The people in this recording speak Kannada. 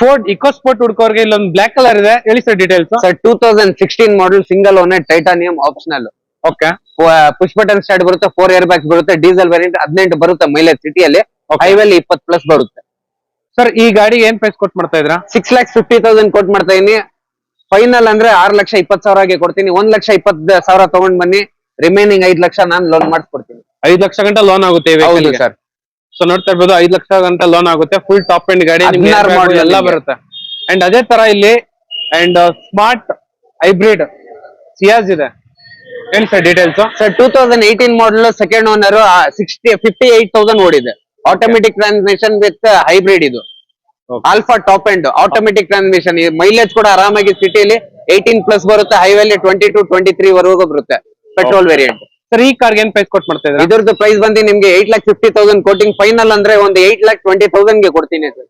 ಫೋರ್ಡ್ ಇಕೋ ಸ್ಪೋರ್ಟ್ ಹುಡ್ಕೋರ್ಗೆ ಇಲ್ಲೊಂದು ಬ್ಲಾಕ್ ಕಲರ್ ಇದೆ, ಹೇಳಿ sir details. Sir 2016 model single owner titanium optional. Okay, push button start ಬರುತ್ತೆ, 4 ಏರ್ ಬ್ಯಾಗ್ಸ್ ಬರುತ್ತೆ, ಡೀಸೆಲ್ ವೇರಿಯಂಟ್ 18 ಬರುತ್ತೆ ಮೈಲೇಜ್ ಸಿಟಿಯಲ್ಲಿ, ಹೈವೇಲಿ 20+ ಬರುತ್ತೆ. ಸರ್ ಈ ಗಾಡಿಗೆ ಏನ್ ಪ್ರೈಸ್ ಕೊಟ್ ಮಾಡ್ತಾ ಇದ್ರಾ? 6,50,000 ಕೊಟ್ ಮಾಡ್ತಾ ಇದೀನಿ. ಫೈನಲ್ ಅಂದ್ರೆ 6,20,000ಗೆ ಕೊಡ್ತೀನಿ. 1,20,000 ತಗೊಂಡ್ ಬನ್ನಿ, ರಿಮೈನಿಂಗ್ 5 ಲಕ್ಷ ನಾನು ಲೋನ್ ಮಾಡಿಸ್ಕೊಡ್ತೀನಿ. 5 ಲಕ್ಷ ಗಂಟ ಲೋನ್ ಆಗುತ್ತೆ ಸರ್. ಸೊ ನೋಡ್ತಾ ಇರ್ಬೋದು, 5 ಲಕ್ಷ ಗಂಟ ಲೋನ್ ಆಗುತ್ತೆ. ಫುಲ್ ಟಾಪ್ ಎಂಡ್ ಗಾಡಿ ಎಲ್ಲ ಬರುತ್ತೆ. ಅಂಡ್ ಅದೇ ತರ ಇಲ್ಲಿ ಅಂಡ್ ಸ್ಮಾರ್ಟ್ ಹೈಬ್ರಿಡ್ ಸಿಯಾಜ್ ಇದೆ, ಹೇಳಿ sir details. Sir 2018 model second owner, 58,000 ಓಡಿದೆ. ಆಟೋಮೆಟಿಕ್ ಟ್ರಾನ್ಸ್ಮಿಷನ್ ವಿತ್ ಹೈಬ್ರಿಡ್ ಇದು. Alpha top end automatic transmission. Mileage ಕೂಡ ಆರಾಮಾಗಿ ಸಿಟಿಲಿ 18+ ಬರುತ್ತೆ, ಹೈವೇಲಿ 22-23 ವರೆಗೂ ಬರುತ್ತೆ. Petrol variant. ಸರ್ ಈ ಕಾರ್ಗೆ ಏನ್ ಪ್ರೈಸ್ ಕೊಟ್ ಮಾಡ್ತಾ ಇದ್ದಾರೆ? ಇದ್ರದ್ದು ಪ್ರೈಸ್ ಬಂದು ನಿಮ್ಗೆ 8,50,000 ಕೋಟಿಂಗ್. ಫೈನಲ್ ಅಂದ್ರೆ ಒಂದು 8,20,000ಗೆ ಕೊಡ್ತೀನಿ ಸರ್.